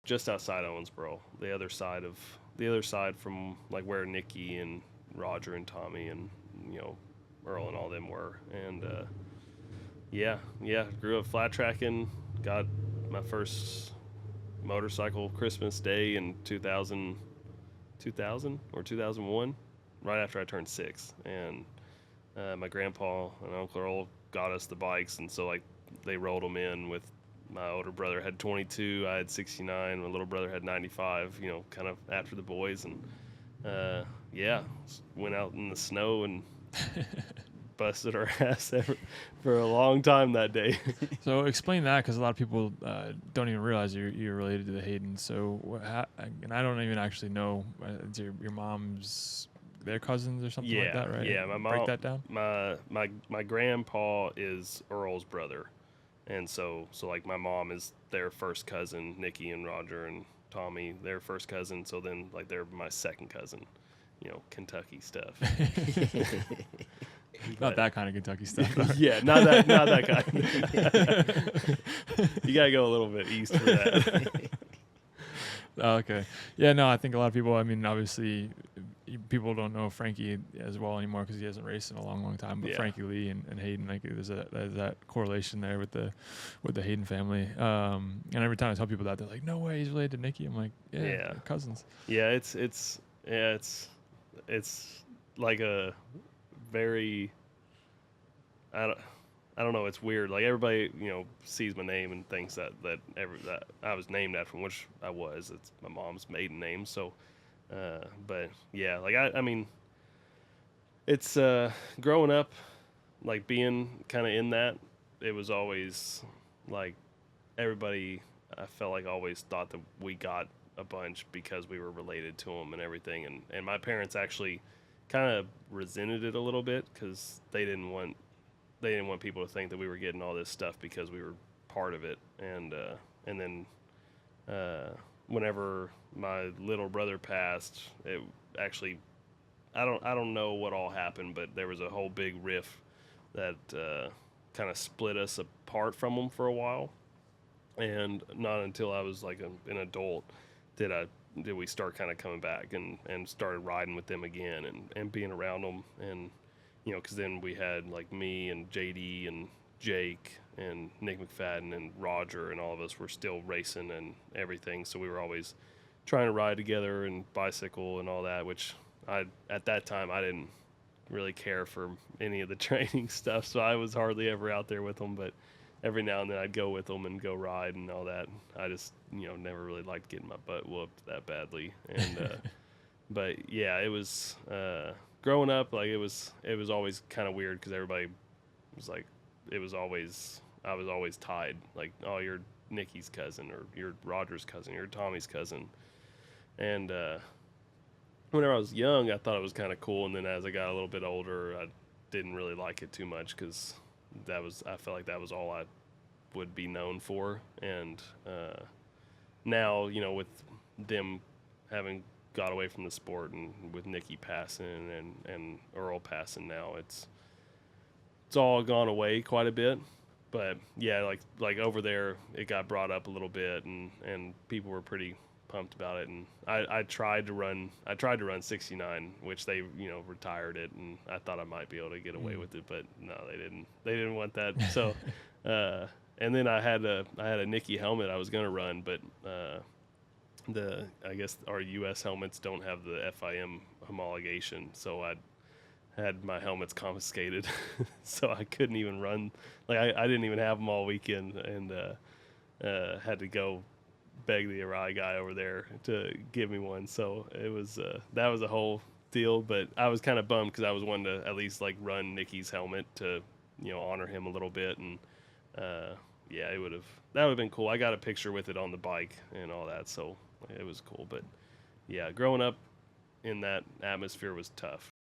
just outside Owensboro, the other side from like where Nicky and Roger and Tommy and Earl and all them were. And grew up flat tracking. Got my first motorcycle Christmas Day in 2000 or 2001, right after I turned 6. And my grandpa and Uncle Earl got us the bikes, and so like they rolled them in with. My older brother had 22, I had 69, my little brother had 95, kind of after the boys. And went out in the snow and busted our ass for a long time that day. So explain that, because a lot of people don't even realize you're related to the Hayden. So and I don't even actually know, it's your mom's, their cousins or something like that, right? Yeah, my mom. Break that down. My grandpa is Earl's brother. And so like my mom is their first cousin, Nicky and Roger and Tommy, their first cousin. So then like they're my second cousin, Kentucky stuff. Not that kind of Kentucky stuff. Yeah, not that kind. You gotta go a little bit east for that. Okay. Yeah, no, I think a lot of people, I mean, obviously, people don't know Frankie as well anymore because he hasn't raced in a long, long time. But yeah. Frankie Lee and Hayden, like there's that correlation there with the Hayden family. And every time I tell people that, they're like, "No way, he's related to Nicky." I'm like, "Yeah, they're cousins." Yeah, it's like a very I don't know. It's weird. Like everybody, sees my name and thinks that I was named after him, which I was. It's my mom's maiden name. So, but yeah, like I mean, it's growing up, like being kind of in that. It was always like everybody. I felt like always thought that we got a bunch because we were related to them and everything. And my parents actually kind of resented it a little bit because they didn't want people to think that we were getting all this stuff because we were part of it. And then whenever my little brother passed, it actually I don't know what all happened, but there was a whole big rift that kind of split us apart from them for a while. And not until I was like an adult did we start kind of coming back and started riding with them again and being around them. And because then we had like me and JD and Jake and Nick McFadden and Roger, and all of us were still racing and everything. So we were always trying to ride together and bicycle and all that, which at that time I didn't really care for any of the training stuff. So I was hardly ever out there with them, but every now and then I'd go with them and go ride and all that. I just, never really liked getting my butt whooped that badly. And, but yeah, it was, growing up, like it was always kind of weird because everybody was like, I was always tied, like, oh, you're Nicky's cousin, or you're Roger's cousin, you're Tommy's cousin. And whenever I was young, I thought it was kind of cool, and then as I got a little bit older, I didn't really like it too much because I felt like that was all I would be known for. And now, with them having got away from the sport, and with Nicky passing and Earl passing now, it's all gone away quite a bit. But yeah, like over there, it got brought up a little bit, and people were pretty pumped about it. And I tried to run 69, which they retired it, and I thought I might be able to get away with it, but no, they didn't want that. So and then I had a Nicky helmet I was gonna run, but I guess our U.S. helmets don't have the FIM homologation, so I had my helmets confiscated, so I couldn't even run. Like I didn't even have them all weekend, and had to go beg the Arai guy over there to give me one. So it was that was a whole deal. But I was kind of bummed because I was wanting to at least like run Nicky's helmet to honor him a little bit, and yeah, that would have been cool. I got a picture with it on the bike and all that, so it was cool. But yeah, growing up in that atmosphere was tough